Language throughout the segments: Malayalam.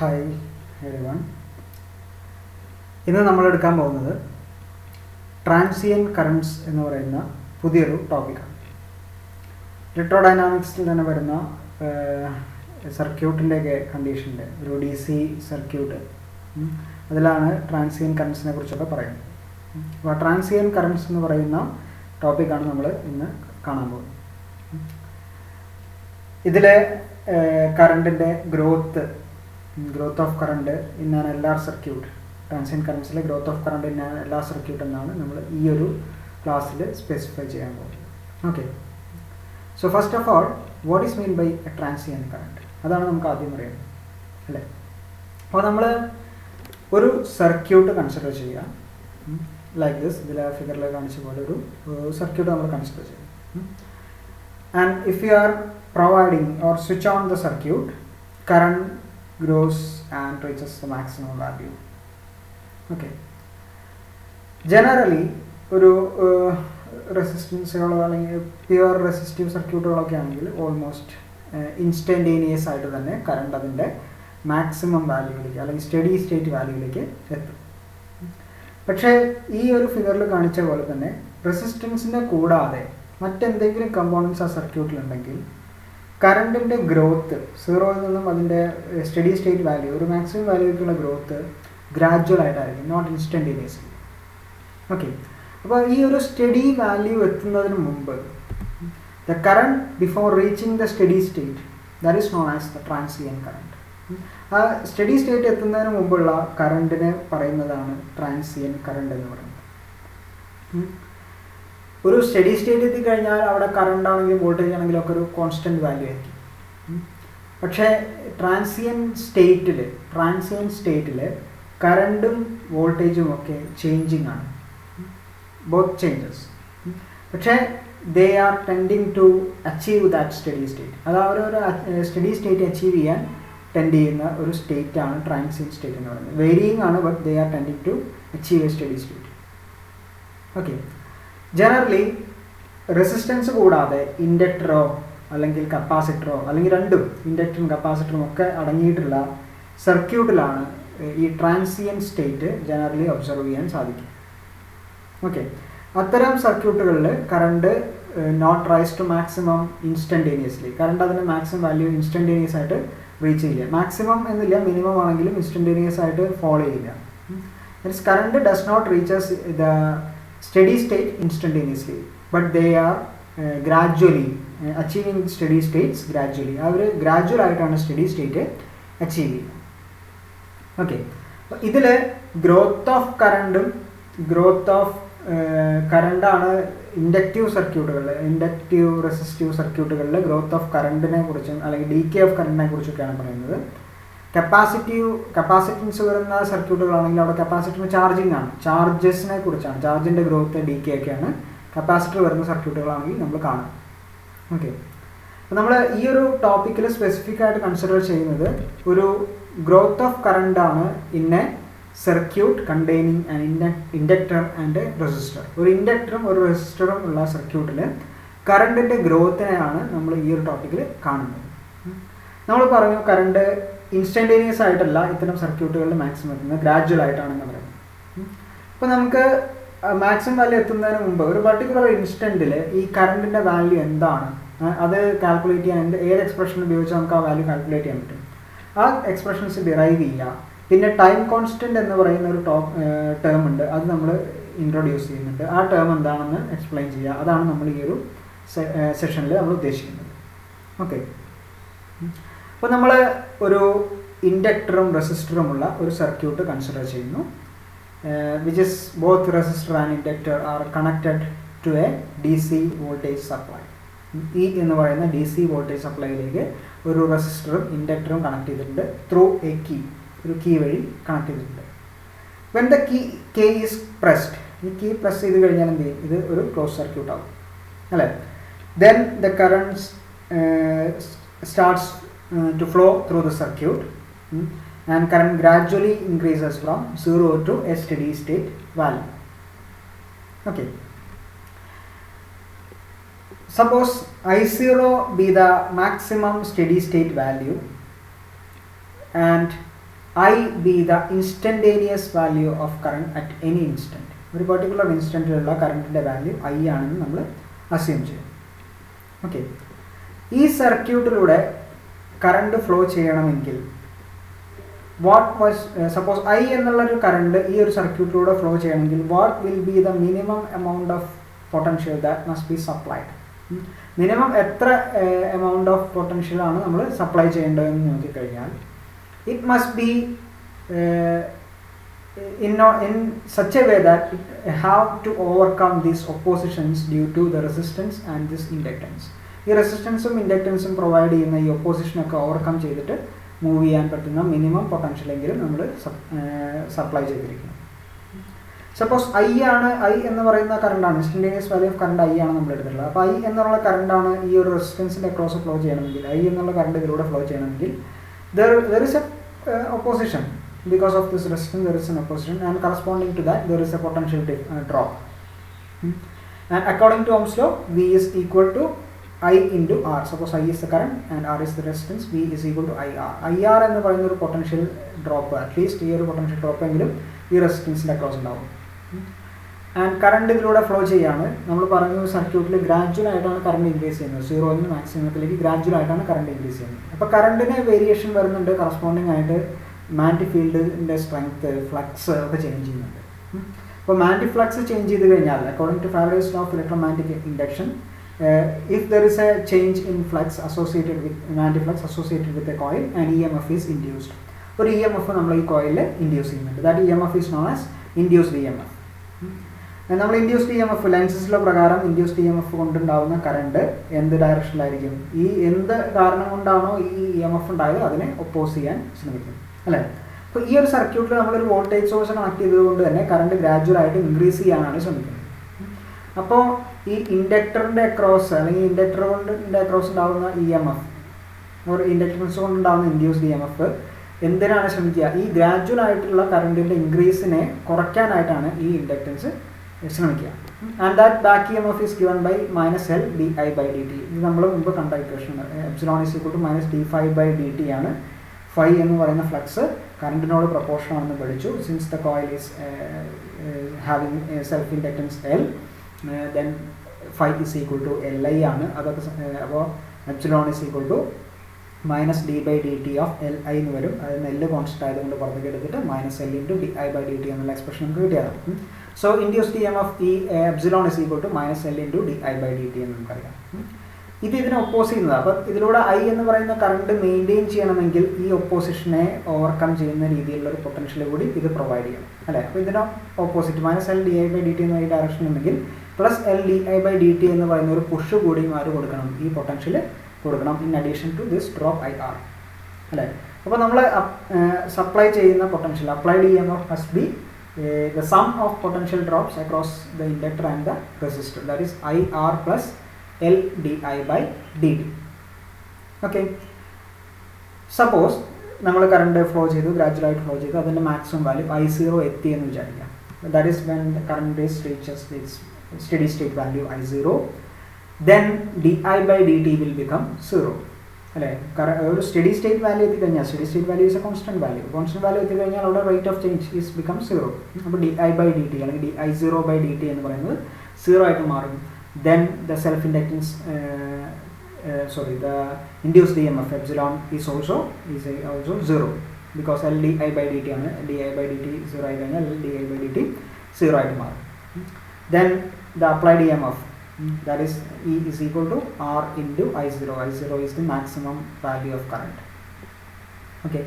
Hi everyone. ഇന്ന് നമ്മൾ എടുക്കാൻ പോകുന്നത് ട്രാൻസിയൻറ്റ് കറൻറ്റ്സ് എന്ന് പറയുന്ന പുതിയൊരു ടോപ്പിക്കാണ്. ഇലക്ട്രോഡൈനാമിക്സിൽ തന്നെ വരുന്ന സർക്യൂട്ടിൻ്റെയൊക്കെ കണ്ടീഷൻ്റെ ഒരു ഡി സി സർക്യൂട്ട്, അതിലാണ് ട്രാൻസിയൻറ്റ് കറൻറ്റ്സിനെ കുറിച്ചൊക്കെ പറയുന്നത്. അപ്പോൾ ട്രാൻസിയൻറ്റ് കറൻറ്റ്സ് എന്ന് പറയുന്ന ടോപ്പിക്കാണ് നമ്മൾ ഇന്ന് കാണാൻ പോകുന്നത്. ഇതിലെ കറണ്ടിൻ്റെ growth of current in an L R circuit, transient കറൻറ്റ്സിലെ growth of current in an L R circuit എന്നാണ് നമ്മൾ ഈ ഒരു ക്ലാസ്സിൽ സ്പെസിഫൈ ചെയ്യാൻ പോകുന്നത്. Okay, so first of all what is mean by a transient current, അതാണ് നമുക്ക് ആദ്യം അറിയുന്നത് അല്ലേ. അപ്പോൾ നമ്മൾ ഒരു സർക്യൂട്ട് കൺസിഡർ ചെയ്യുക, ലൈക്ക് ദിസ്, ഇതിലെ ഫിഗറിൽ കാണിച്ച പോലെ ഒരു സർക്യൂട്ട് നമ്മൾ കൺസിഡർ ചെയ്യും. And if you are providing or switch on the circuit, current grows and reaches the maximum value. Okay, generally ഒരു റെസിസ്റ്റൻസുകളോ അല്ലെങ്കിൽ പ്യുവർ റെസിസ്റ്റീവ് സർക്യൂട്ടുകളൊക്കെ ആണെങ്കിൽ ഓൾമോസ്റ്റ് ഇൻസ്റ്റൻറ്റേനിയസ് ആയിട്ട് തന്നെ കറണ്ട് അതിൻ്റെ മാക്സിമം വാല്യൂവിലേക്ക് അല്ലെങ്കിൽ സ്റ്റഡി സ്റ്റേറ്റ് വാല്യൂവിലേക്ക് എത്തും. പക്ഷേ ഈ ഒരു ഫിഗറിൽ കാണിച്ച പോലെ തന്നെ റെസിസ്റ്റൻസിനെ കൂടാതെ മറ്റെന്തെങ്കിലും കമ്പോണൻസ് ആ സർക്യൂട്ടിലുണ്ടെങ്കിൽ കറണ്ടിൻ്റെ ഗ്രോത്ത് സീറോയിൽ നിന്നും അതിൻ്റെ സ്റ്റഡി സ്റ്റേറ്റ് വാല്യൂ ഒരു മാക്സിമം വാല്യൂക്കുള്ള ഗ്രോത്ത് ഗ്രാജുവൽ ആയിട്ടായിരിക്കും, നോട്ട് ഇൻസ്റ്റൻറ്റേനിയസ്ലി. ഓക്കെ, അപ്പോൾ ഈ ഒരു സ്റ്റഡി വാല്യൂ എത്തുന്നതിന് മുമ്പ് the current before reaching the steady state, that is known as the transient current. ആ സ്റ്റഡി സ്റ്റേറ്റ് എത്തുന്നതിന് മുമ്പുള്ള കറണ്ടിനെ പറയുന്നതാണ് ട്രാൻസിയൻറ്റ് കറണ്ട് എന്ന് പറയുന്നത്. ഒരു സ്റ്റഡി സ്റ്റേറ്റ് എത്തിക്കഴിഞ്ഞാൽ അവിടെ കറണ്ട് ആണെങ്കിലും വോൾട്ടേജ് ആണെങ്കിലും ഒക്കെ ഒരു കോൺസ്റ്റൻറ്റ് വാല്യൂ ആയിരിക്കും. പക്ഷേ ട്രാൻസിയൻറ്റ് സ്റ്റേറ്റിൽ കറണ്ടും വോൾട്ടേജും ഒക്കെ ചേഞ്ചിങ് ആണ്, ബോത്ത് ചേഞ്ചസ്. പക്ഷേ they are tending to achieve that steady state. അത് അവരൊരു സ്റ്റഡി സ്റ്റേറ്റ് അച്ചീവ് ചെയ്യാൻ ടെൻഡ് ചെയ്യുന്ന ഒരു സ്റ്റേറ്റാണ് ട്രാൻസിയൻറ്റ് സ്റ്റേറ്റ് എന്ന് പറയുന്നത്. വേരിയിങ് ആണ്, but they are tending to achieve a steady state. Okay, generally resistance കൂടാതെ ഇൻഡക്ടറോ അല്ലെങ്കിൽ കപ്പാസിറ്ററോ അല്ലെങ്കിൽ രണ്ടും ഇൻഡക്ടറും കപ്പാസിറ്ററും ഒക്കെ അടങ്ങിയിട്ടുള്ള സർക്യൂട്ടിലാണ് ഈ ട്രാൻസിയൻറ്റ് സ്റ്റേറ്റ് ജനറലി ഒബ്സർവ് ചെയ്യാൻ സാധിക്കും. ഓക്കെ, അത്തരം സർക്യൂട്ടുകളിൽ current not rise to maximum instantaneously, current അതിൻ്റെ മാക്സിമം വാല്യൂ ഇൻസ്റ്റൻറ്റേനിയസ് ആയിട്ട് റീച്ച് ചെയ്യില്ല. മാക്സിമം എന്നില്ല, മിനിമം ആണെങ്കിലും ഇൻസ്റ്റൻറ്റേനിയസ് ആയിട്ട് ഫോളോ ചെയ്യില്ല. Means current does not reaches the steady state instantaneously, but they are gradually achieving steady states gradually. Our gradual ആയിട്ടാണ് സ്റ്റഡി സ്റ്റേറ്റ് അച്ചീവ് ചെയ്യുന്നത്. ഓക്കെ, ഇതിൽ ഗ്രോത്ത് ഓഫ് കറണ്ടും ഗ്രോത്ത് ഓഫ് കറണ്ടാണ് ഇൻഡക്റ്റീവ് സർക്യൂട്ടുകളിൽ, ഇൻഡക്റ്റീവ് റെസിസ്റ്റീവ് സർക്യൂട്ടുകളിൽ ഗ്രോത്ത് ഓഫ് കറണ്ടിനെ കുറിച്ചും അല്ലെങ്കിൽ ഡീകേ ഓഫ് കറണ്ടിനെ കുറിച്ചൊക്കെയാണ് പറയുന്നത്. കപ്പാസിറ്റൻസ് വരുന്ന സർക്യൂട്ടുകളാണെങ്കിൽ അവിടെ കപ്പാസിറ്ററിന് ചാർജിങ് ആണ്, ചാർജസിനെ കുറിച്ചാണ്, ചാർജിൻ്റെ ഗ്രോത്ത് ഡി കെ ഒക്കെയാണ് കപ്പാസിറ്റർ വരുന്ന സർക്യൂട്ടുകളാണെങ്കിൽ നമ്മൾ കാണും. ഓക്കെ, അപ്പോൾ നമ്മൾ ഈ ഒരു ടോപ്പിക്കിൽ സ്പെസിഫിക് ആയിട്ട് കൺസിഡർ ചെയ്യുന്നത് ഒരു ഗ്രോത്ത് ഓഫ് കറണ്ട് ആണ് in A circuit containing an inductor and resistor. ഒരു ഇൻഡക്ടറും ഒരു റെസിസ്റ്ററും ഉള്ള സർക്യൂട്ടിൽ കറണ്ടിൻ്റെ ഗ്രോത്തിനെയാണ് നമ്മൾ ഈ ഒരു ടോപ്പിക്കിൽ കാണുന്നത്. നമ്മൾ പറഞ്ഞു കറണ്ട് ഇൻസ്റ്റൻറ്റേനിയസ് ആയിട്ടല്ല ഇത്തരം സർക്യൂട്ടുകളിൽ മാക്സിമം എത്തുന്നത്, ഗ്രാജുവൽ ആയിട്ടാണെന്ന് പറയുന്നത്. അപ്പോൾ നമുക്ക് മാക്സിമം വാല്യൂ എത്തുന്നതിന് മുമ്പ് ഒരു പർട്ടിക്കുലർ ഇൻസ്റ്റൻറ്റിൽ ഈ കറണ്ടിൻ്റെ വാല്യൂ എന്താണ് അത് കാൽക്കുലേറ്റ് ചെയ്യാൻ ഏത് എക്സ്പ്രഷൻ ഉപയോഗിച്ച് നമുക്ക് ആ വാല്യൂ കാൽക്കുലേറ്റ് ചെയ്യാൻ പറ്റും. ആ എക്സ്പ്രഷൻസ് ഡിറൈവ് ചെയ്യുക. പിന്നെ ടൈം കോൺസ്റ്റൻറ്റ് എന്ന് പറയുന്ന ഒരു ടേം ഉണ്ട്, അത് നമ്മൾ ഇൻട്രൊഡ്യൂസ് ചെയ്യുന്നുണ്ട്. ആ ടേം എന്താണെന്ന് എക്സ്പ്ലെയിൻ ചെയ്യുക. അതാണ് നമ്മൾ ഈ ഒരു സെഷനിൽ നമ്മൾ ഉദ്ദേശിക്കുന്നത്. ഓക്കെ, അപ്പോൾ നമ്മൾ ഒരു ഇൻഡക്ടറും റെസിസ്റ്ററുമുള്ള ഒരു സർക്യൂട്ട് കൺസിഡർ ചെയ്യുന്നു, which is both resistor and inductor are connected to a D C voltage supply. ഈ എന്ന് പറയുന്ന ഡി സി വോൾട്ടേജ് സപ്ലൈയിലേക്ക് ഒരു റെസിസ്റ്ററും ഇൻഡക്ടറും കണക്ട് ചെയ്തിട്ടുണ്ട് ത്രൂ എ കീ, ഒരു കീ വഴി കണക്ട് ചെയ്തിട്ടുണ്ട്. When the key is pressed, ഈ കീ പ്രസ് ചെയ്ത് കഴിഞ്ഞാൽ എന്ത് ചെയ്യും, ഇത് ഒരു ക്ലോസ് സർക്യൂട്ട് ആവും അല്ലേ. Then the current starts to flow through the circuit, and current gradually increases from 0 to a steady state value. Okay, suppose I0 be the maximum steady state value and I be the instantaneous value of current at any instant. ഒരു പെർട്ടിക്കുലർ ഇൻസ്റ്റൻറ്റിലുള്ള കറണ്ടിൻ്റെ വാല്യൂ ഐ ആണെന്ന് നമ്മൾ അസ്യൂം ചെയ്യും. ഓക്കെ, ഈ സർക്യൂട്ടിലൂടെ കറണ്ട് ഫ്ലോ ചെയ്യണമെങ്കിൽ വാട്ട് വാസ് സപ്പോസ് ഐ എന്നുള്ളൊരു കറണ്ട് ഈ ഒരു സർക്യൂട്ടിലൂടെ ഫ്ലോ ചെയ്യണമെങ്കിൽ what will be the minimum amount of potential that must be supplied. Minimum എത്ര എമൗണ്ട് ഓഫ് പൊട്ടൻഷ്യലാണ് നമ്മൾ സപ്ലൈ ചെയ്യേണ്ടതെന്ന് നോക്കിക്കഴിഞ്ഞാൽ it must be in such a way that it have to overcome these oppositions due to the resistance and this inductance. ഈ റെസിസ്റ്റൻസും ഇൻഡക്റ്റൻസും പ്രൊവൈഡ് ചെയ്യുന്ന ഈ ഒപ്പോസിഷനൊക്കെ ഓവർകം ചെയ്തിട്ട് മൂവ് ചെയ്യാൻ പറ്റുന്ന മിനിമം പൊട്ടൻഷ്യലെങ്കിലും നമ്മൾ സപ്ലൈ ചെയ്തിരിക്കണം. സപ്പോസ് ഐ എന്ന് പറയുന്ന കറണ്ടാണ്, instantaneous value of current I ആണ് നമ്മൾ എടുത്തിട്ടുള്ളത്. അപ്പോൾ ഐ എന്നുള്ള കറണ്ടാണ് ഈ ഒരു റെസിസ്റ്റൻസിൻ്റെ അക്രോസ് ഫ്ലോ ചെയ്യണമെങ്കിൽ, ഐ എന്നുള്ള കറണ്ട് ഇതിലൂടെ ഫ്ലോ ചെയ്യണമെങ്കിൽ there is a opposition. Because of this resistance there is an opposition, and corresponding to that there is a potential drop. And according to Ohm's law, V is equal to I into R. Suppose I is the current and R is the resistance, V is equal to IR. IR എന്ന് പറയുന്ന ഒരു പൊട്ടൻഷ്യൽ ഡ്രോപ്പ്, അറ്റ്ലീസ്റ്റ് ഈ ഒരു പൊട്ടൻഷ്യൽ ഡ്രോപ്പ് എങ്കിലും ഈ റെസിസ്റ്റൻസിൻ്റെ അക്രോസ് ഉണ്ടാവും. ആൻഡ് കറണ്ട് ഇതിലൂടെ ഫ്ലോ ചെയ്യാണ്. നമ്മൾ പറഞ്ഞു സർക്യൂട്ടിൽ ഗ്രാജുവൽ ആയിട്ടാണ് കറണ്ട് ഇൻക്രീസ് ചെയ്യുന്നത്, സീറോയിൽ നിന്ന് മാക്സിമത്തിലേക്ക് ഗ്രാജുവൽ ആയിട്ടാണ് കറണ്ട് ഇൻക്രീസ് ചെയ്യുന്നത്. അപ്പോൾ കറണ്ടിന് വേരിയേഷൻ വരുന്നുണ്ട്, കറസ്പോണ്ടിങ് ആയിട്ട് മാഗ്നറ്റിക് ഫീൽഡിൻ്റെ സ്ട്രെങ്ത്, ഫ്ലക്സ് ഒക്കെ ചേഞ്ച് ചെയ്യുന്നുണ്ട്. അപ്പോൾ മാഗ്നറ്റിക് ഫ്ലക്സ് ചേഞ്ച് ചെയ്ത് കഴിഞ്ഞാൽ according to Faraday's law of electromagnetic induction, if there is a change in flux associated with magnetic flux associated with a coil, an EMF is induced. ഒരു EMF നമ്മൾ ഈ കോയിലിൽ ഇൻഡ്യൂസ് ചെയ്യുന്നുണ്ട്. That EMF is known as induced EMF. നമ്മൾ ഇൻഡ്യൂസ്ഡ് EMF ലെൻസസിലോ പ്രകാരം ഇൻഡ്യൂസ്ഡ് EMF കൊണ്ടുണ്ടാവുന്ന കറണ്ട് എന്ത് ഡയറക്ഷനിലായിരിക്കും, ഈ എന്ത് കാരണം കൊണ്ടാണോ ഈ EMF ഉണ്ടായത് അതിനെ ഒപ്പോസ് ചെയ്യാൻ ശ്രമിക്കും, അല്ലേ? അപ്പോൾ ഈ ഒരു സർക്യൂട്ടിൽ നമ്മളൊരു വോൾട്ടേജ് സോഴ്സ് കണക്ട് ചെയ്തതുകൊണ്ട് തന്നെ കറണ്ട് ഗ്രാജുവലായിട്ട് ഇൻക്രീസ് ചെയ്യാനാണ് ശ്രമിക്കുന്നത്. അപ്പോൾ ഈ ഇൻഡക്ടറിൻ്റെ അക്രോസ് അല്ലെങ്കിൽ ഇൻഡക്ടർ കൊണ്ടിൻ്റെ അക്രോസ് ഉണ്ടാകുന്ന EMF ഒരു ഇൻഡക്ടൻസ് കൊണ്ടുണ്ടാകുന്ന ഇൻഡ്യൂസ്ഡ് EMF എന്തിനാണ് ശ്രമിക്കുക, ഈ ഗ്രാജുവൽ ആയിട്ടുള്ള കറണ്ടിൻ്റെ ഇൻക്രീസിനെ കുറയ്ക്കാനായിട്ടാണ് ഈ ഇൻഡക്ടൻസ് ശ്രമിക്കുക. And that back EMF is given by -L di/dt. ഇത് നമ്മൾ മുമ്പ് കണ്ട ഇക്വേഷനാണ്. Epsilon is equal to -d∅/dt ആണ്. ഫൈ എന്ന് പറയുന്ന ഫ്ലക്സ് കറണ്ടിനോട് പ്രൊപ്പോർഷൻ ആണെന്ന് പഠിച്ചു. Since the coil is having self inductance L, then phi is equal to Li ആണ്. അതൊക്കെ അപ്പോൾ epsilon is equal to -d/dt of Li എന്ന് വരും. അതിന് L കോൺസ്റ്റന്റ് ആയതുകൊണ്ട് പുറത്തേക്ക് എടുത്തിട്ട് -L into di/dt എന്നുള്ള എക്സ്പ്രഷൻ നമുക്ക് കിട്ടിയതാണ്. സോ ഇൻഡ്യൂസ്ഡ് EMF ഈ epsilon is equal to -L into di/dt എന്ന് നമുക്കറിയാം. ഇതിനെ ഒപ്പോസ് ചെയ്യുന്നത്. അപ്പം ഇതിലൂടെ ഐ എന്ന് പറയുന്ന കറണ്ട് മെയിൻറ്റെയിൻ ചെയ്യണമെങ്കിൽ ഈ ഒപ്പോസിഷനെ ഓവർകം ചെയ്യുന്ന രീതിയിലുള്ള ഒരു പൊട്ടൻഷ്യൽ കൂടി ഇത് പ്രൊവൈഡ് ചെയ്യണം, അല്ലേ? അപ്പോൾ ഇതിന് ഓപ്പോസിറ്റ് -L di/dt എന്ന ഈ ഡയറക്ഷൻ ഉണ്ടെങ്കിൽ +L di/dt എന്ന് പറയുന്ന ഒരു പുഷ് കൂടിയും ആര് കൊടുക്കണം, ഈ പൊട്ടൻഷ്യൽ കൊടുക്കണം, in addition to this drop IR, അല്ലേ? അപ്പോൾ നമ്മൾ സപ്ലൈ ചെയ്യുന്ന potential applied EMF must be the sum of potential drops across the inductor and the resistor, that is IR plus L di/dt. Okay, suppose നമ്മൾ കറണ്ട് ഫ്ലോ ചെയ്തു, ഗ്രാജുവലായിട്ട് ഫ്ലോ ചെയ്തു, അതിൻ്റെ മാക്സിമം വാല്യൂ I0 എത്തി എന്ന് വിചാരിക്കാം. That is when current is reaches this steady state value I0, then di/dt will become 0, അല്ലേ? ഒരു സ്റ്റഡി സ്റ്റേറ്റ് വാല്യൂ എത്തിക്കഴിഞ്ഞാൽ, steady state value is A constant value എത്തിക്കഴിഞ്ഞാൽ അവിടെ rate of change is become 0. അപ്പോൾ di/dt അല്ലെങ്കിൽ I0/dt എന്ന് പറയുന്നത് 0 ആയിട്ട് മാറും. Then the self inductance the induced EMF epsilon is also 0, because L di/dt ആണ്. di/dt 0 ആയി കഴിഞ്ഞാൽ L di/dt 0 ആയിട്ട് മാറും. Then the applied EMF, that is E is equal to R into I0. I0 is the maximum value of current. Okay,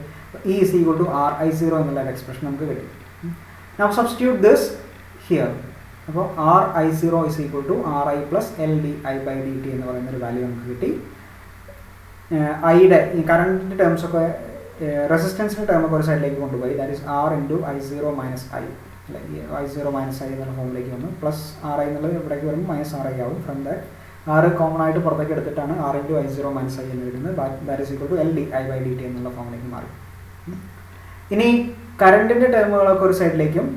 E is equal to R I0 എന്നുള്ള എക്സ്പ്രഷൻ നമുക്ക് കിട്ടി. Now substitute this here. അപ്പോൾ RI0 is equal to RI plus L di/dt എന്ന് പറയുന്നൊരു വാല്യൂ നമുക്ക് കിട്ടി. ഐയുടെ ഈ കറണ്ടിൻ്റെ ടേംസൊക്കെ റെസിസ്റ്റൻസിൻ്റെ ടേമൊക്കെ ഒരു സൈഡിലേക്ക് കൊണ്ടുപോയി. That is R into I0 minus I, അല്ലെ? I0 minus I എന്നുള്ള ഫോമിലേക്ക് വന്നു. പ്ലസ് RI എന്നുള്ളത് ഇവിടേക്ക് വരുമ്പോൾ -RI ആവും. ഫ്രം ദാറ്റ് R കോമൺ ആയിട്ട് പുറത്തേക്ക് എടുത്തിട്ടാണ് R into I0 minus I എന്ന് വരുന്നത്. That is equal to L di/dt എന്നുള്ള ഫോമിലേക്ക് മാറി. ഇനി കറണ്ടിൻ്റെ ടേമുകളൊക്കെ ഒരു സൈഡിലേക്കും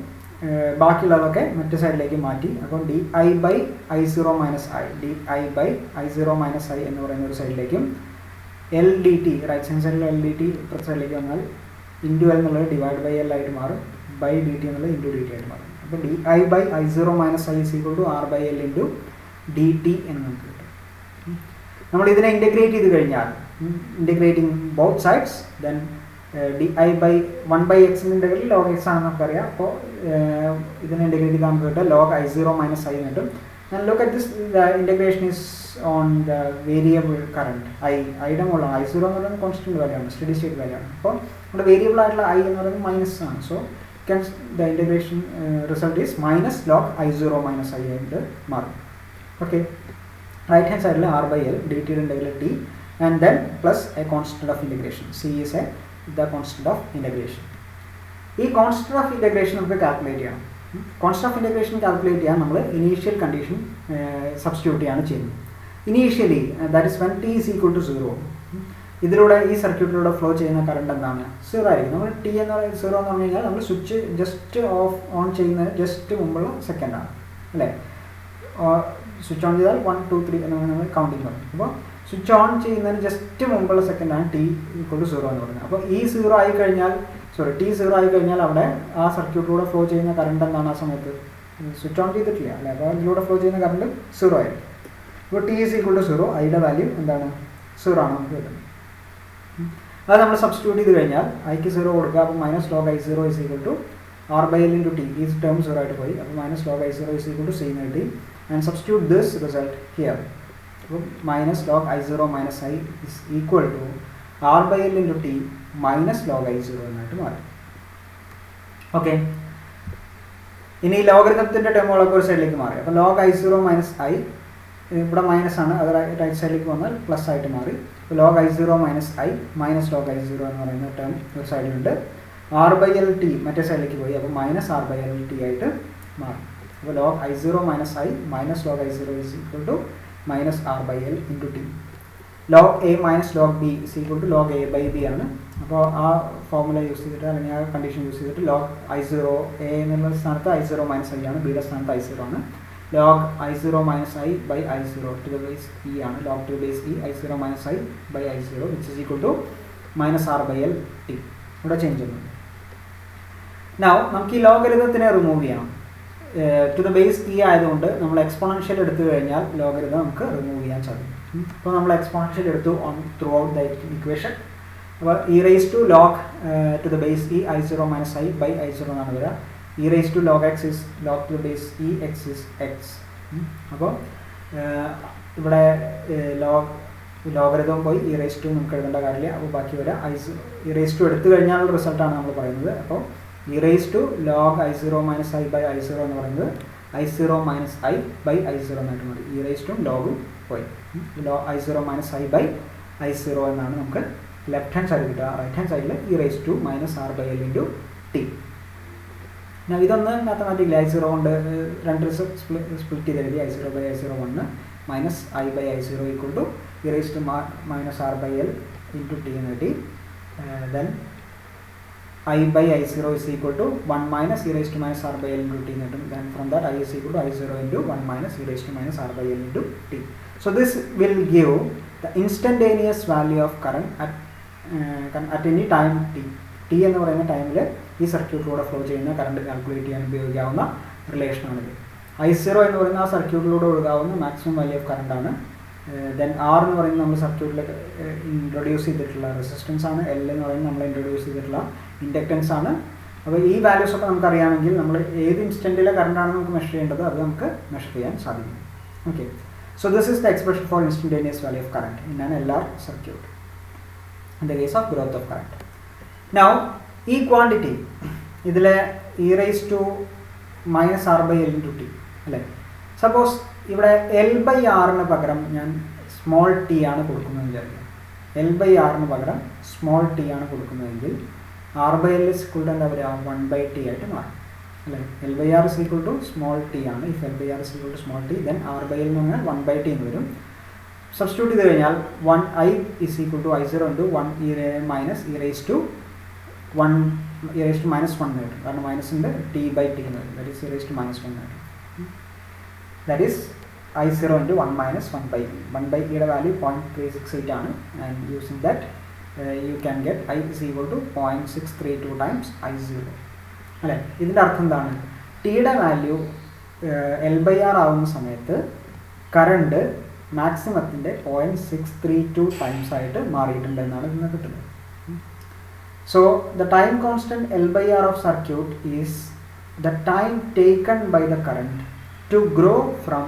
ബാക്കിയുള്ളതൊക്കെ മറ്റു സൈഡിലേക്ക് മാറ്റി. അപ്പം di/I0 minus I, di/I0 minus I എന്ന് പറയുന്ന ഒരു സൈഡിലേക്കും L dt റൈറ്റ് ഹാൻഡ് സൈഡിൽ L dt ഇപ്പുറത്തെ സൈഡിലേക്ക് വന്നാൽ ഇൻറ്റു എൽ എന്നുള്ളത് ഡിവൈഡ് ബൈ എൽ ആയിട്ട് മാറും, ബൈ ഡി ടി എന്നുള്ളത് ഇൻറ്റു ഡി ടി ആയിട്ട് മാറും. അപ്പോൾ D I by I zero minus I is equal to R by L into D T എന്ന് നമുക്ക് കിട്ടും. നമ്മൾ ഇതിനെ ഇൻ്റഗ്രേറ്റ് ചെയ്ത് കഴിഞ്ഞാൽ, integrating both sides, then D I by 1/x integral log x ആണെന്ന് നമുക്കറിയാം. അപ്പോൾ ഇതിനെ ഇൻ്റഗ്രേറ്റ് ചെയ്താൽ നമുക്ക് കിട്ടും log I zero minus I എന്ന് കിട്ടും. And look at this, the integration is on the variable current I. ഐയുടെ മുകളിലാണ്. I0 എന്ന് പറയുന്നത് കോൺസ്റ്റന്റ് വാല്യൂ ആണ്, സ്റ്റഡി സ്റ്റേറ്റ് വാല്യൂ ആണ്. അപ്പോൾ നമ്മുടെ വേരിയബിൾ ആയിട്ടുള്ള I എന്ന് പറയുന്നത് മൈനസ് ആണ്. So the integration result is minus log I0 minus I ആയിട്ട് മാറും. ഓക്കെ, റൈറ്റ് ഹാൻഡ് സൈഡിൽ ആർ ബൈ എൽ ഡി ടിയുടെ integral T and then plus a constant of integration. C is a the constant of integration. ഈ കോൺസ്റ്റന്റ് ഓഫ് ഇൻ്റഗ്രേഷൻ നമുക്ക് കാൽക്കുലേറ്റ് ചെയ്യണം. കോൺസ്റ്റന്റ് ഓഫ് ഇൻ്റഗ്രേഷൻ കാൽക്കുലേറ്റ് ചെയ്യാൻ നമ്മൾ ഇനീഷ്യൽ കണ്ടീഷൻ സബ്സ്റ്റിറ്റ്യൂട്ട് ചെയ്യാണ് ചെയ്യുന്നത്. Initially that is when T is equal to 0. ഇതിലൂടെ ഈ സർക്യൂട്ടിലൂടെ ഫ്ലോ ചെയ്യുന്ന കറണ്ട് എന്താണ്? 0 ആയിരിക്കും. നമ്മൾ ടി എന്ന് പറയുന്നത് 0 എന്ന് പറഞ്ഞു കഴിഞ്ഞാൽ നമ്മൾ സ്വിച്ച് ജസ്റ്റ് ഓൺ ചെയ്യുന്നതിന് ജസ്റ്റ് മുമ്പുള്ള സെക്കൻഡാണ് അല്ലേ? സ്വിച്ച് ഓൺ ചെയ്താൽ 1 2 3 എന്ന് നമ്മൾ കൗണ്ടിങ് പറയും. അപ്പോൾ സ്വിച്ച് ഓൺ ചെയ്യുന്നതിന് ജസ്റ്റ് മുമ്പുള്ള സെക്കൻഡാണ് ടി ഈക്വൽ ടു 0 എന്ന് പറയുന്നത്. അപ്പോൾ ഈ 0 ആയി കഴിഞ്ഞാൽ ടി 0 ആയി കഴിഞ്ഞാൽ അവിടെ ആ സർക്യൂട്ടിലൂടെ ഫ്ലോ ചെയ്യുന്ന കറണ്ട് എന്താണ്? ആ സമയത്ത് സ്വിച്ച് ഓൺ ചെയ്തിട്ടില്ല അല്ലേ? അപ്പോൾ അതിലൂടെ ഫ്ലോ ചെയ്യുന്ന കറണ്ട് 0 ആയിരിക്കും. ഇപ്പോൾ ടി ഈസ് ഈക്വൽ ടു 0, ഐയുടെ വാല്യൂ എന്താണ്? 0 ആണ് നമുക്ക് കിട്ടുന്നത്. അത് നമ്മൾ സബ്സ്റ്റിറ്റ്യൂട്ട് ചെയ്ത് കഴിഞ്ഞാൽ ഐക്ക് 0 കൊടുക്കുക. അപ്പോൾ minus log I0 is equal to R by L into T. ഈ ടേം 0 ആയിട്ട് പോയി. അപ്പോൾ minus log I0 is equal to C എന്ന് കിട്ടി. And substitute this result here. അപ്പോൾ minus log I0 minus I is equal to R by L into T minus log I0 എന്നായിട്ട് മാറി. ഓക്കെ, ഇനി ലോഗരിതത്തിൻ്റെ ടേമുകളൊക്കെ ഒരു സൈഡിലേക്ക് മാറി. അപ്പോൾ ലോഗ് I0 മൈനസ് ഐ ഇവിടെ മൈനസ് ആണ്, അത് റൈറ്റ് സൈഡിലേക്ക് വന്നാൽ പ്ലസ് ആയിട്ട് മാറി. അപ്പോൾ log I0 minus I minus log I0 എന്ന് പറയുന്ന ടേം ഒരു സൈഡിലുണ്ട്. ആർ ബൈ എൽ ടി മറ്റേ സൈഡിലേക്ക് പോയി. അപ്പോൾ minus R by L T ആയിട്ട് മാറി. അപ്പോൾ log I0 minus I minus log I0 is equal to minus R by L into T. Log A minus log B is equal to log A by B ആണ്. അപ്പോൾ ആ ഫോർമുല യൂസ് ചെയ്തിട്ട് അല്ലെങ്കിൽ ആ കണ്ടീഷൻ യൂസ് ചെയ്തിട്ട് ലോഗ് I0 എ എന്നുള്ള സ്ഥാനത്ത് I0 മൈനസ് ഐ ആണ്, ബിയുടെ സ്ഥാനത്ത് I0 ആണ്. Log I0 minus I by I0 to the base e ആണ്. Log to base e I0 minus I by I0 which is equal to minus R by L T. ഇവിടെ ചേഞ്ച് ഒന്നും. നൗ നമുക്ക് ഈ ലോഗരിതത്തിനെ റിമൂവ് ചെയ്യണം. ടു ദ ബേസ് ഇ ആയതുകൊണ്ട് നമ്മൾ എക്സ്പോണൻഷ്യൽ എടുത്തു കഴിഞ്ഞാൽ ലോഗരിതം നമുക്ക് റിമൂവ് ചെയ്യാൻ സാധിക്കും. അപ്പോൾ നമ്മൾ എക്സ്പോണൻഷ്യൽ എടുത്തു on through out the equation. അപ്പോൾ e raise to log to the base e I0 minus I by I0 എന്നാണ് വരിക. E raise to log x is log to the base e x is x. അപ്പോൾ ഇവിടെ ലോഗരിതം പോയി ഇ റേസ് ടു നമുക്ക് എഴുതേണ്ട കാര്യമില്ല. അപ്പോൾ ബാക്കി വരാം ഇ റേസ് ടു എടുത്തു കഴിഞ്ഞാലുള്ള റിസൾട്ടാണ് നമ്മൾ പറയുന്നത്. അപ്പോൾ e raise to log I0 minus I by I0 എന്ന് പറയുന്നത് I0 minus I by I0 എന്നായിട്ട് മാറി. ഇ റേസ് ടു ലോഗും പോയി. I0 minus I by I0 എന്നാണ് നമുക്ക് ലെഫ്റ്റ് ഹാൻഡ് സൈഡിൽ കിട്ടുക. റൈറ്റ് ഹാൻഡ് സൈഡിൽ e raise to minus R by L into T. ഇതൊന്ന് മാത്തമാറ്റിക്കലി I0 കൊണ്ട് രണ്ട് സ്പ്ലിറ്റ് ചെയ്ത് എഴുതി. I0 by I0 1 minus I by I0 equal to e raise to minus R by L into T എന്ന് കിട്ടി. Then I by I0 is equal to 1 minus e raised to minus r by l into t. Then from that I is equal to I0 into 1 minus e raised to minus r by l into t. So this will give the instantaneous value of current at any time t. T എന്ന് പറയുന്ന ടൈമിൽ ഈ സർക്യൂട്ടിലൂടെ ഫ്ലോ ചെയ്യുന്ന കറണ്ട് കാൽക്കുലേറ്റ് ചെയ്യാൻ ഉപയോഗിക്കാവുന്ന റിലേഷനാണിത്. I0 എന്ന് പറയുന്ന ആ സർക്യൂട്ടിലൂടെ ഒഴുകാവുന്ന മാക്സിമം വാല്യൂ ഓഫ് കറണ്ടാണ്. ദെൻ ആർ എന്ന് പറയുന്നത് നമ്മൾ സർക്യൂട്ടിലേക്ക് ഇൻട്രൊഡ്യൂസ് ചെയ്തിട്ടുള്ള റെസിസ്റ്റൻസ് ആണ്. എൽ എന്ന് പറയുന്നത് നമ്മൾ ഇൻട്രൊഡ്യൂസ് ചെയ്തിട്ടുള്ള ഇൻഡക്റ്റൻസ് ആണ്. അപ്പോൾ ഈ വാല്യൂസ് ഒക്കെ നമുക്കറിയാമെങ്കിൽ നമ്മൾ ഏത് ഇൻസ്റ്റൻറ്റിലെ കറണ്ടാണ് നമുക്ക് മെഷർ ചെയ്യേണ്ടത് അത് നമുക്ക് മെഷർ ചെയ്യാൻ സാധിക്കും. Okay, so this is the expression for instantaneous value of current in an LR circuit in the case of growth of current. Now ഈ ക്വാണ്ടിറ്റി ഇതിലെ e raise to minus R by L into T അല്ലേ. സപ്പോസ് ഇവിടെ എൽ ബൈ ആറിന് പകരം ഞാൻ സ്മോൾ ടി ആണ് കൊടുക്കുന്നതെന്ന് വിചാരിക്കുക. എൽ ബൈ ആറിന് പകരം സ്മോൾ ടി ആണ് കൊടുക്കുന്നതെങ്കിൽ R by L is equal to എന്താ പറയുക 1 ബൈ ടി ആയിട്ട് മാറും അല്ലേ. L by R is equal to small t ആണ്. If L by R is equal to small t then R by L എന്ന് പറഞ്ഞാൽ 1 ബൈ ടി എന്ന് വരും. സബ്സ്റ്റിറ്റ്യൂട്ട് ചെയ്ത് കഴിഞ്ഞാൽ 1 I is equal to I0 into 1 minus e raise to 1 e raise to minus 1 എന്ന് കിട്ടും. കാരണം മൈനസിൻ്റെ ടി ബൈ ടി എന്ന് വരും. That is e raise to minus 1 എന്ന് കിട്ടും. That is I0 into 1 minus 1 by E. 1 by E യുടെ വാല്യൂ 0.368 ആണ്. And using that you can get I is equal to 0.632 times I0. അല്ലേ? ഇതിൻ്റെ അർത്ഥം എന്താണ്? ടിയുടെ വാല്യൂ L/R ആവുന്ന സമയത്ത് കറണ്ട് മാക്സിമത്തിൻ്റെ 0.632 ടൈംസ് ആയിട്ട് മാറിയിട്ടുണ്ട് എന്നാണ് ഇതിന് കിട്ടുന്നത്. So the time constant L/R of circuit is the time taken by the current to grow from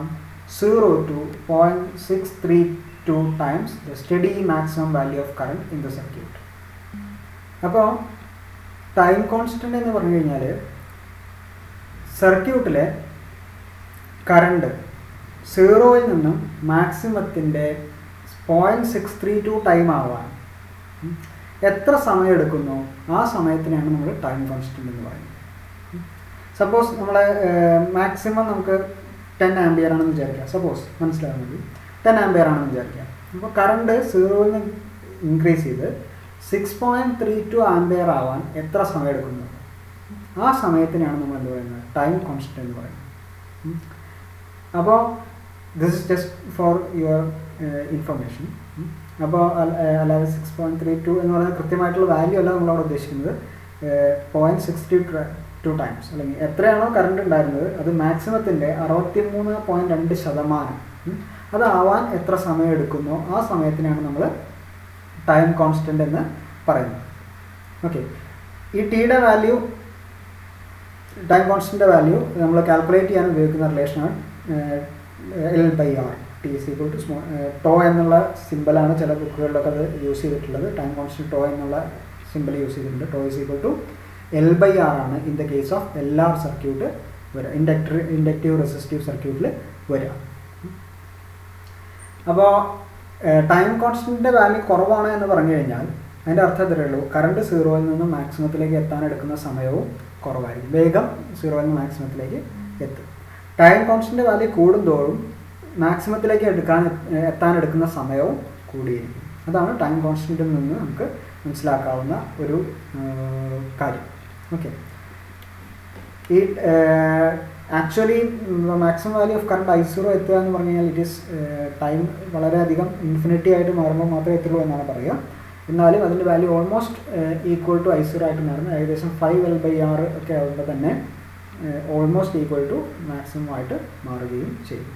0 to 0.632 times the steady maximum value of current in the circuit. അപ്പോൾ ടൈം കോൺസ്റ്റൻ്റ് എന്ന് പറഞ്ഞു കഴിഞ്ഞാൽ സർക്യൂട്ടിലെ കറണ്ട് 0യിൽ നിന്നും മാക്സിമത്തിൻ്റെ 0.632 ടൈം ആവാൻ എത്ര സമയം എടുക്കുന്നു ആ സമയത്തിനാണ് നമ്മൾ ടൈം കോൺസ്റ്റൻ്റ് എന്ന് പറയുന്നത്. സപ്പോസ് നമ്മളെ മാക്സിമം നമുക്ക് 10 ആംപിയർ ആണെന്ന് വിചാരിക്കുക. സപ്പോസ് മനസ്സിലാകുന്നത് 10 ആംപിയർ ആണെന്ന് വിചാരിക്കുക. അപ്പോൾ കറണ്ട് 0യിൽ നിന്ന് ഇൻക്രീസ് ചെയ്ത് 6.32 ആംപിയർ ആവാൻ എത്ര സമയം എടുക്കുന്നു ആ സമയത്തിനാണ് നമ്മൾ എന്ത് പറയുന്നത്? ടൈം കോൺസ്റ്റൻ്റ് എന്ന് പറയുന്നത്. അപ്പോൾ this is just for your information. അപ്പോൾ അല്ലാതെ 6.32 എന്ന് പറയുന്നത് കൃത്യമായിട്ടുള്ള വാല്യൂ അല്ല നമ്മളവിടെ ഉദ്ദേശിക്കുന്നത്. 0.62 ടൈംസ് അല്ലെങ്കിൽ എത്രയാണോ കറണ്ട് ഉണ്ടായിരുന്നത് അത് മാക്സിമത്തിൻ്റെ 63.2% അതാവാൻ എത്ര സമയം എടുക്കുന്നോ ആ സമയത്തിനാണ് നമ്മൾ ടൈം കോൺസ്റ്റൻ്റ് എന്ന് പറയുന്നത്. ഓക്കെ, ഈ ടിയുടെ വാല്യൂ ടൈം കോൺസ്റ്റൻ്റെ വാല്യൂ നമ്മൾ കാൽക്കുലേറ്റ് ചെയ്യാൻ ഉപയോഗിക്കുന്ന റിലേഷനാണ് L/R. T is equal to tau എന്നുള്ള സിമ്പിളാണ് ചില ബുക്കുകളിലൊക്കെ അത് യൂസ് ചെയ്തിട്ടുള്ളത്. ടൈം കോൺസ്റ്റൻറ്റ് ടോ എന്നുള്ള സിമ്പിൾ യൂസ് ചെയ്തിട്ടുണ്ട്. Tau is equal to L/R ആണ് in the case of LR circuit വരിക, ഇൻഡക്റ്റീവ് റെസിസ്റ്റീവ് സർക്യൂട്ടിൽ വരിക. അപ്പോൾ ടൈം കോൺസ്റ്റൻറ്റിൻ്റെ വാല്യൂ കുറവാണ് എന്ന് പറഞ്ഞു കഴിഞ്ഞാൽ അതിൻ്റെ അർത്ഥം ഇത്രയേ ഉള്ളൂ, കറണ്ട് 0യിൽ നിന്ന് മാക്സിമത്തിലേക്ക് എത്താൻ എടുക്കുന്ന സമയവും കുറവായിരിക്കും, വേഗം 0യിൽ നിന്ന് മാക്സിമത്തിലേക്ക് എത്തും. ടൈം കോൺസ്റ്റൻറ്റ് വാല്യൂ കൂടുന്തോറും മാക്സിമത്തിലേക്ക് എത്താൻ എടുക്കുന്ന സമയവും കൂടിയിരിക്കും. അതാണ് ടൈം കോൺസ്റ്റൻറ്റിൽ നിന്ന് നമുക്ക് മനസ്സിലാക്കാവുന്ന ഒരു കാര്യം. ഓക്കെ, ഈ actually maximum value of current I0 എത്തുക എന്ന് പറഞ്ഞു കഴിഞ്ഞാൽ ഇറ്റ് ഈസ് ടൈം വളരെയധികം ഇൻഫിനിറ്റി ആയിട്ട് മാറുമ്പോൾ മാത്രമേ എത്തുള്ളൂ എന്നാണ് പറയുക. എന്നാലും അതിൻ്റെ value almost equal to I0 ആയിട്ട് മാറുന്നത് ഏകദേശം 5 L/R ഒക്കെ ആകുമ്പോൾ തന്നെ ഓൾമോസ്റ്റ് ഈക്വൽ ടു മാക്സിമം ആയിട്ട് മാറുകയും ചെയ്യും.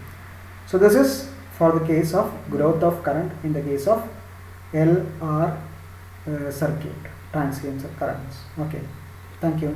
So this is for the case of growth of current in the case of LR circuit, transient currents. Okay, thank you.